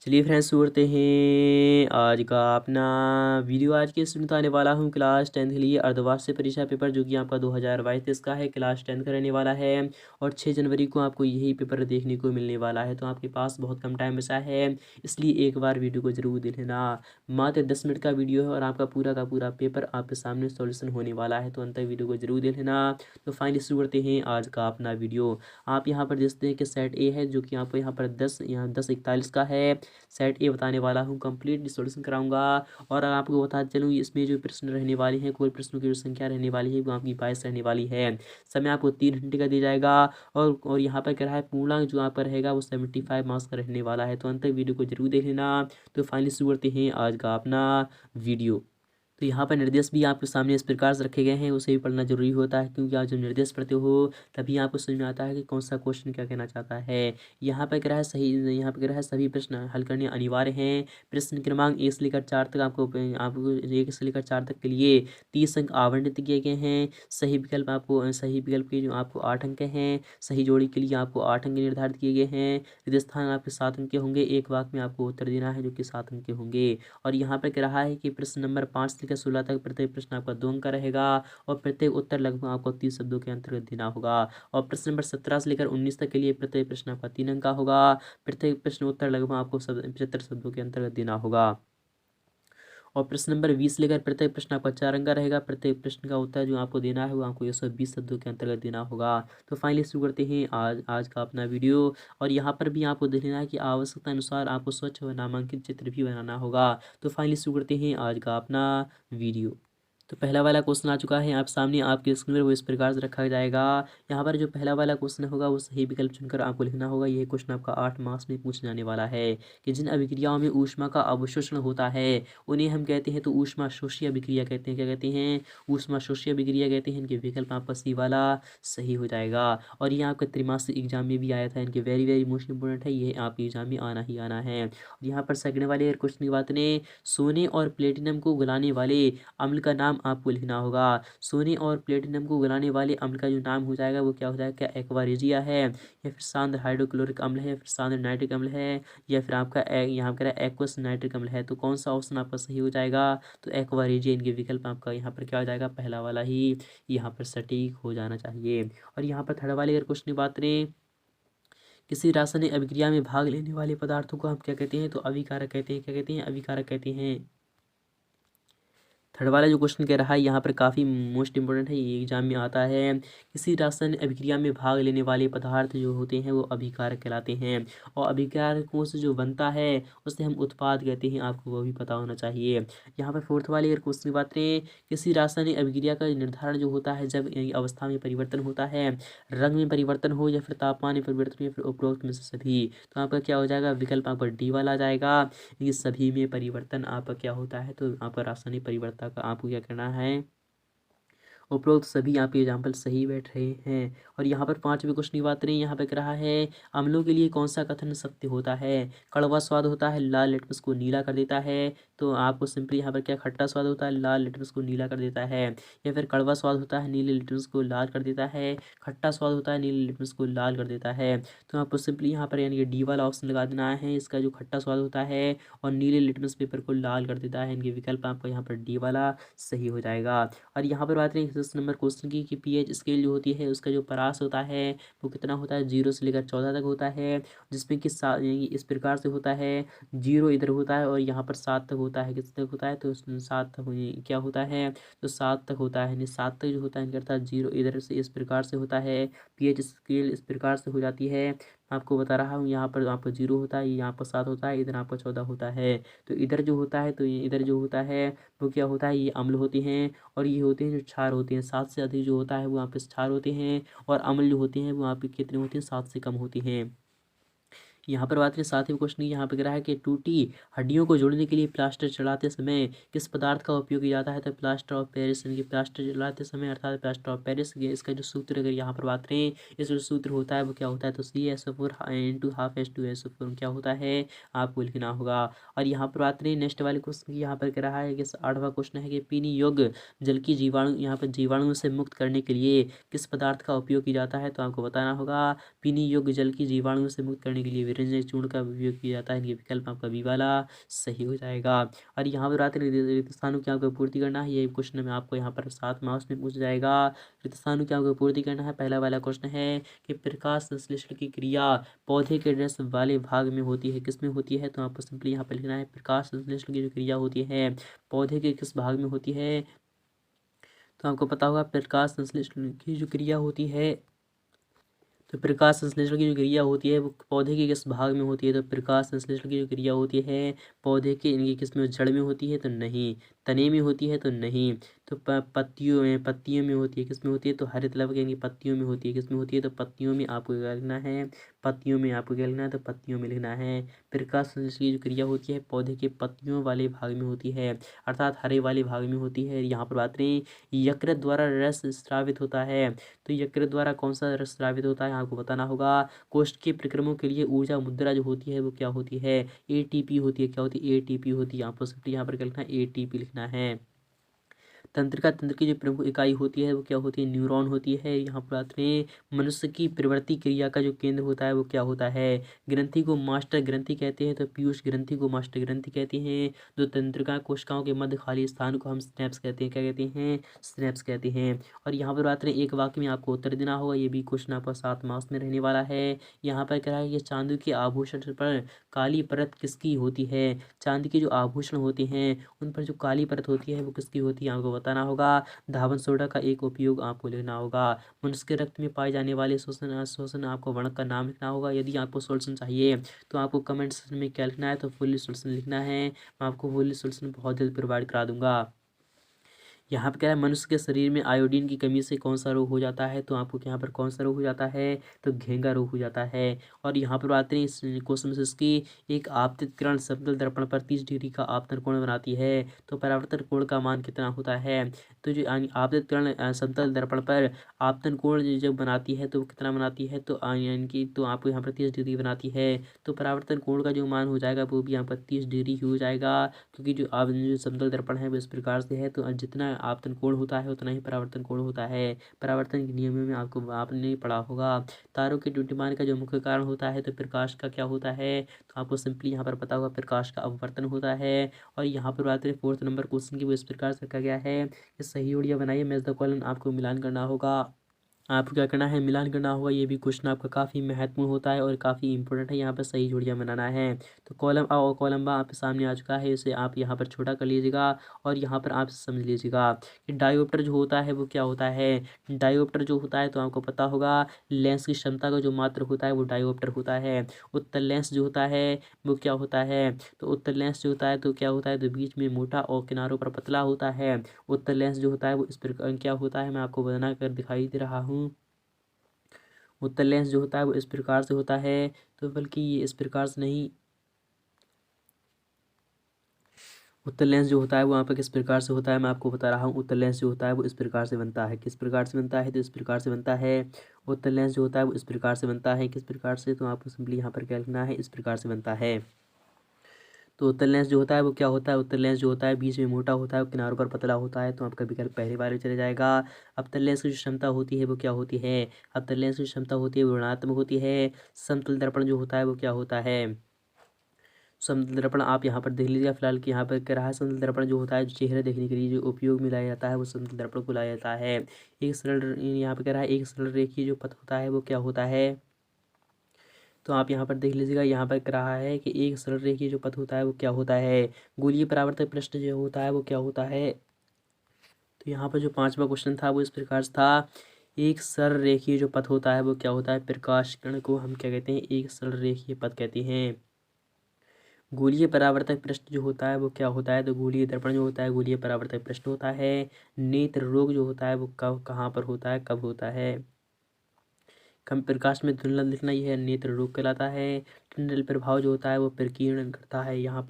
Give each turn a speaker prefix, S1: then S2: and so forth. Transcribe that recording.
S1: चलिए फ्रेंड्स शुरू करते हैं आज का अपना वीडियो। आज के इसमें बताने वाला हूँ क्लास 10 के लिए अर्धवार्षिक परीक्षा पेपर जो कि आपका 2022 का है, क्लास 10 का रहने वाला है। और 6 जनवरी को आपको यही पेपर देखने को मिलने वाला है, तो आपके पास बहुत कम टाइम बचा है, इसलिए एक बार वीडियो को जरूर देख लेना। मात्र 10 मिनट का वीडियो है और आपका पूरा का पूरा पेपर आपके सामने सॉल्यूशन होने वाला है, तो अंत तक वीडियो को जरूर देख लेना। तो फाइनली शुरू करते हैं आज का अपना वीडियो। आप यहाँ पर देखते हैं कि सेट ए है जो कि आपको यहाँ पर 10:41 का है। सेट ए बताने वाला हूँ, कंप्लीट सॉल्यूशन कराऊंगा। और आपको बता चलूँ इसमें जो प्रश्न रहने वाले हैं, कुल प्रश्नों की जो संख्या रहने वाली है वो आपकी 22 रहने वाली है। समय आपको 3 घंटे का दिया जाएगा। और यहाँ पर क्या है, पूर्णांक जो यहाँ पर रहेगा वो 75 मार्क्स का रहने वाला है, तो अंत तक वीडियो को जरूर देख लेना। तो फाइनली शुरू करते हैं आज का अपना वीडियो। तो यहाँ पर निर्देश भी आपके सामने इस प्रकार से रखे गए हैं, उसे भी पढ़ना जरूरी होता है, क्योंकि आप जब निर्देश पढ़ते हो तभी आपको समझ में आता है कि कौन सा क्वेश्चन क्या कहना चाहता है। यहाँ पर क्या है सही, यहाँ पर क्या है सभी प्रश्न हल करने अनिवार्य हैं। प्रश्न क्रमांक 1 से लेकर 4 तक आपको 1 से लेकर 4 तक के लिए 30 अंक आवंटित किए गए हैं। सही विकल्प के जो आपको 8 अंक हैं। सही जोड़ी के लिए आपको 8 अंक निर्धारित किए गए हैं। रिक्त स्थान आपके 7 अंक के होंगे। एक वाक्य में आपको उत्तर देना है जो कि 7 अंक के होंगे। और यहाँ पर कह रहा है कि प्रश्न नंबर 5 से लेकर 16 तक प्रत्येक प्रश्न आपका 2 अंक का रहेगा और प्रत्येक उत्तर लगभग आपको 30 शब्दों के अंतर्गत देना होगा। और प्रश्न नंबर 17 से लेकर 19 तक के लिए प्रत्येक प्रश्न आपका 3 अंक का होगा। प्रत्येक प्रश्न उत्तर लगभग आपको 75 शब्दों के अंतर्गत देना होगा। और प्रश्न नंबर 20 से लेकर प्रत्येक प्रश्न आपका 4 अंक का रहेगा। प्रत्येक प्रश्न का उत्तर जो आपको देना है वो आपको 120 शब्दों के अंतर्गत देना होगा। तो फाइनली शुरू करते हैं आज का अपना वीडियो। और यहाँ पर भी आपको देख लेना है कि आवश्यकता अनुसार आपको स्वच्छ व नामांकित चित्र भी बनाना होगा। तो फाइनली शुरू करते हैं आज का अपना वीडियो। तो पहला वाला क्वेश्चन आ चुका है आप सामने, आपके स्क्रीन पर वो इस प्रकार से रखा जाएगा। यहाँ पर जो पहला वाला क्वेश्चन होगा वो सही विकल्प चुनकर आपको लिखना होगा। यह क्वेश्चन आपका 8 मार्क्स में पूछा जाने वाला है कि जिन अभिक्रियाओं में ऊष्मा का अवशोषण होता है उन्हें हम कहते हैं तो ऊष्मा शोषी अभिक्रिया कहते हैं। क्या कहते हैं? ऊष्मा शोषी अभिक्रिया कहते हैं। इनके विकल्प आपका सी वाला सही हो जाएगा। और ये आपका त्रैमासिक एग्जाम में भी आया था, इनके वेरी वेरी मोस्ट इंपोर्टेंट है, ये आपके एग्जाम में आना ही आना है। और यहाँ पर सेकंड वाले क्वेश्चन की बात करें, सोने और प्लेटिनम को गलाने वाले अम्ल का नाम आपको लिखना होगा। सोने और प्लेटिनम को गलाने वाले अम्ल का जो नाम हो जाएगा वो क्या हो जाएगा? क्या एक्वा रेजिया है, या फिर सांद्र हाइड्रोक्लोरिक अम्ल है, या फिर सांद्र नाइट्रिक अम्ल है, या फिर आपका यहाँ पर एक्वस नाइट्रिक अम्ल है। तो कौन सा ऑप्शन आपका सही हो जाएगा? तो एक्वा रेजिया इनके विकल्प आपका यहाँ पर क्या हो जाएगा? पहला वाला ही यहाँ पर सटीक हो जाना चाहिए। और यहाँ पर थर्ड वाले अगर क्वेश्चन की बात करें, किसी रासायनिक अभिक्रिया में भाग लेने वाले पदार्थों को हम क्या कहते हैं? तो अभिकारक कहते हैं। क्या कहते हैं? अभिकारक कहते हैं। थर्ड वाला जो क्वेश्चन कह रहा है यहाँ पर काफ़ी मोस्ट इंपोर्टेंट है, ये एग्जाम में आता है। किसी रासायनिक अभिक्रिया में भाग लेने वाले पदार्थ जो होते हैं वो अभिकारक कहलाते हैं। और अभिकारकों से जो बनता है उसे हम उत्पाद कहते हैं, आपको वो भी पता होना चाहिए। यहाँ पर फोर्थ वाले अगर क्वेश्चन की बात करें, किसी रासायनिक अभिक्रिया का निर्धारण जो होता है जब अवस्था में परिवर्तन होता है, रंग में परिवर्तन हो या फिर तापमान में परिवर्तन हो या फिर उपरोक्त में से सभी, तो आपका क्या हो जाएगा? विकल्प आपका डी वाला आ जाएगा। ये सभी में परिवर्तन आपका क्या होता है? तो आपका रासायनिक परिवर्तन का आपको क्या करना है? उपरोक्त सभी आपके एग्जाम्पल सही बैठ रहे हैं। और यहाँ पर पांचवें क्वेश्चन की बात करें, यहाँ पे कह रहा है अम्लों के लिए कौन सा कथन सत्य होता है? कड़वा स्वाद होता है, लाल लिटमस को नीला कर देता है। तो आपको सिंपली यहाँ पर क्या, खट्टा स्वाद होता है, लाल लिटमस को नीला कर देता है। या फिर कड़वा स्वाद होता है, नीले लिटमस को लाल कर देता है। खट्टा स्वाद होता है, नीले लिटमस को लाल कर देता है। तो आपको सिंपली यहाँ पर यानी कि डी वाला ऑप्शन लगा देना है। इसका जो खट्टा स्वाद होता है और नीले लिटमस पेपर को लाल कर देता है, इनके विकल्प आपका यहाँ पर डी वाला सही हो जाएगा। और यहाँ पर बात करें 10 नंबर क्वेश्चन की कि पीएच स्केल जो होती है उसका जो परास होता है वो कितना होता है? 0 से लेकर 14 तक होता है, जिसमें कि इस प्रकार से होता है, 0 इधर होता है और यहाँ पर 7 तक होता है। किस तक होता है? तो 7 तक क्या होता है? तो 7 तक होता है, यानी 7 तक जो होता है इनका अर्थात 0 इधर से इस प्रकार से होता है। पीएच स्केल इस प्रकार से हो जाती है। आपको बता रहा हूँ, यहाँ पर आपको 0 होता है, यहाँ पर 7 होता है, इधर आपका 14 होता है। तो इधर जो होता है, तो इधर जो होता है वो क्या होता है? ये अम्ल होते हैं। और ये होते हैं जो क्षार होते हैं। 7 से अधिक जो होता है वो यहाँ पे क्षार होते हैं। और अम्ल जो होते हैं वो यहाँ पे कितने होते हैं? 7 से कम होते हैं। यहाँ पर बात करें सातवें क्वेश्चन की, यहाँ पे कह रहा है कि टूटी हड्डियों को जोड़ने के लिए प्लास्टर चढ़ाते समय किस पदार्थ का उपयोग किया जाता है? तो प्लास्टर ऑफ पेरिस, यानी कि प्लास्टर चढ़ाते समय अर्थात प्लास्टर ऑफ पेरिस। इसका जो सूत्र अगर यहाँ पर बात करें, इस जो सूत्र होता है वो क्या होता है? तो CaSO4 इंटू हाफ H2SO4 क्या होता है? आपको लिखना होगा। और यहाँ पर बात करें नेक्स्ट वाले क्वेश्चन की, यहाँ पर कह रहा है कि 8वां क्वेश्चन है कि पीने योग्य जल की जीवाणु, यहाँ पर जीवाणुओं से मुक्त करने के लिए किस पदार्थ का उपयोग किया जाता है? तो आपको बताना होगा। पीने योग्य जल की जीवाणुओं से मुक्त करने के लिए रंजक चूर्ण का उपयोग किया जाता है। इनके विकल्प आपका बी वाला सही हो जाएगा। और यहाँ पर बात करें रिक्त स्थानों की आपको पूर्ति करना है, ये क्वेश्चन में आपको यहाँ पर 7 मार्क्स में पूछा जाएगा। रिक्त स्थानों की आपको पूर्ति करना है। पहला वाला क्वेश्चन है कि प्रकाश संश्लेषण की क्रिया पौधे के रस वाले भाग में होती है, किस में होती है? तो आपको सिंपली यहाँ पर लिखना है प्रकाश संश्लेषण की जो क्रिया होती है पौधे के किस भाग में होती है? तो आपको पता होगा प्रकाश संश्लेषण की जो क्रिया होती है, तो प्रकाश संश्लेषण की जो क्रिया होती है वो पौधे के किस भाग में होती है? तो प्रकाश संश्लेषण की जो क्रिया होती है पौधे के इनकी किस में, जड़ में होती है? तो नहीं। तने में होती है? तो नहीं। तो पत्तियों में होती है, किस में होती है? तो हरित लव के इनकी पत्तियों में होती है, किस में होती है? तो पत्तियों में आपको क्या लिखना है? पत्तियों में आपको क्या लिखना है? तो पत्तियों में लिखना है। प्रकाश संश्लेषण की जो क्रिया होती है पौधे के पत्तियों वाले भाग में होती है, अर्थात हरे वाले भाग में होती है। यहाँ पर बात करें यकृत द्वारा रस स्रावित होता है, तो यकृत द्वारा कौन सा रस स्रावित होता है आपको बताना होगा। कोष्ठकीय प्रक्रमों के लिए ऊर्जा मुद्रा जो होती है वो क्या होती है? एटीपी होती है। क्या होती है? एटीपी होती है। आपको सिर्फ यहाँ पर क्या लिखना है? एटीपी लिखना है। तंत्र की जो प्रमुख इकाई होती है वो क्या होती है? न्यूरॉन होती है। यहाँ पर बात करें मनुष्य की प्रवृत्ति क्रिया का जो केंद्र होता है वो क्या होता है? ग्रंथि को मास्टर ग्रंथि कहते हैं, तो पीयूष ग्रंथि को मास्टर ग्रंथि कहते हैं। जो तंत्रिका कोशिकाओं के मध्य खाली स्थान को हम स्नैप्स कहते हैं, क्या कहते हैं? स्नैप्स कहते हैं। और यहाँ पर बात करें एक वाक्य में आपको उत्तर देना होगा, ये भी क्वेश्चन आपका 7 मार्क्स में रहने वाला है। यहाँ पर क्या है कि चांदी के आभूषण पर काली परत किसकी होती है? चांदी के जो आभूषण होते हैं उन पर जो काली परत होती है वो किसकी होती है आपको बताना होगा। धावन सोडा का एक उपयोग आपको लिखना होगा। मनुष्य के रक्त में पाए जाने वाले शोषण आपको वर्णक का नाम लिखना होगा। यदि आपको सोल्यूशन चाहिए तो आपको कमेंट सेक्शन में क्या लिखना है? तो फुल्ली सोल्यूशन लिखना है। मैं आपको फुल्ली सोल्यूशन बहुत जल्द प्रोवाइड करा दूंगा। यहाँ पे क्या है मनुष्य के शरीर में आयोडीन की कमी से कौन सा रोग हो जाता है? तो आपको यहाँ पर कौन सा रोग हो जाता है? तो घेंगा रोग हो जाता है। और यहाँ पर बात करें इस क्वेश्चन में इसकी एक आपतित किरण समतल दर्पण पर 30 डिग्री का आपतन कोण बनाती है, तो परावर्तन कोण का मान कितना होता है? तो जो आपतित किरण समतल दर्पण पर आपतन कोण जब बनाती है तो कितना बनाती है? तो यानी कि तो आपको यहाँ पर 30 डिग्री बनाती है, तो परावर्तन कोण का जो मान हो जाएगा वो भी यहाँ पर 30 डिग्री ही हो जाएगा, क्योंकि जो समतल दर्पण है वो इस प्रकार से है। तो जितना आपतन कोण होता है उतना ही परावर्तन कोण होता है। परावर्तन के नियमों में आपने पढ़ा होगा। तारों के द्युतिमान का जो मुख्य कारण होता है तो प्रकाश का क्या होता है? तो आपको सिंपली यहाँ पर पता होगा प्रकाश का अपवर्तन होता है। और यहाँ पर बात करें 4th नंबर क्वेश्चन की, वो इस प्रकार से रखा गया है कि सही जोड़ियाँ बनाइए, मैच द कॉलम आपको मिलान करना होगा। आपको क्या करना है? मिलान करना होगा। ये भी क्वेश्चन आपका काफ़ी महत्वपूर्ण होता है और काफ़ी इंपॉर्टेंट है। यहाँ पर सही जोड़ियाँ बनाना है। तो कॉलम आ और कॉलम बा आपके सामने आ चुका है, इसे आप यहाँ पर छोटा कर लीजिएगा और यहाँ पर आप समझ लीजिएगा कि डायोप्टर जो होता है वो क्या होता है। डायोप्टर जो होता है तो आपको पता होगा लेंस की क्षमता का जो मात्र होता है वो डायोप्टर होता है। उत्तल लेंस जो होता है वो क्या होता है? तो उत्तल लेंस जो होता है तो क्या होता है? तो बीच में मोटा और किनारों पर पतला होता है। उत्तल लेंस जो होता है वो इस प्रकार क्या होता है, मैं आपको बना कर दिखाई दे रहा हूँ। उत्तल लेंस जो होता है वो इस प्रकार से होता है, तो बल्कि ये इस प्रकार से नहीं, उत्तल लेंस जो होता है वो यहाँ पर किस प्रकार से होता है मैं आपको बता रहा हूँ। उत्तल लेंस जो होता है वो इस प्रकार से बनता है। किस प्रकार से बनता है? तो इस प्रकार से बनता है। उत्तल लेंस जो होता है वो इस प्रकार से बनता है। किस प्रकार से? तो आपको सिंपली यहाँ पर क्या लिखना है? इस प्रकार से बनता है। तो उत्तल लेंस जो होता है वो क्या होता है? उत्तल लेंस जो होता है बीच में मोटा होता है और किनारों पर पतला होता है, तो आपका विकल्प पहले बार में चले जाएगा। अवतल लेंस की जो क्षमता होती है वो क्या होती है? अवतल लेंस की क्षमता होती है वो ऋणात्मक होती है। समतल दर्पण जो होता है वो क्या होता है? समतल दर्पण आप यहाँ पर देख लीजिएगा फिलहाल कि यहाँ पर कह रहा है समतल दर्पण जो होता है जो चेहरा देखने के लिए जो उपयोग में लाया जाता है वो समतल दर्पण को लाया जाता है। एक सरल यहाँ पर कह रहा है एक सरल रेखीय जो पथ होता है वो क्या होता है? तो आप यहाँ पर देख लीजिएगा, यहाँ पर कह रहा है कि एक सरल रेखीय जो पथ होता है वो क्या होता है? गोलीय परावर्तक पृष्ठ जो होता है वो क्या होता है? तो यहाँ पर जो 5वां क्वेश्चन था वो इस प्रकार से था, एक सरल रेखीय जो पथ होता है वो क्या होता है? प्रकाश किरण को हम क्या कहते हैं? एक सरल रेखीय पथ कहते हैं। गोलीय परावर्तक पृष्ठ जो होता है वो क्या होता है? तो गोलीय दर्पण जो होता है गोलीय परावर्तक पृष्ठ होता है। नेत्र रोग जो होता है वो कब कहाँ पर होता है, कब होता है? कम प्रकाश में धुंधला दिखना यह नेत्र रोग कहलाता है। टंडल प्रभाव जो होता है वो प्रकीर्णन करता है। यहाँ पर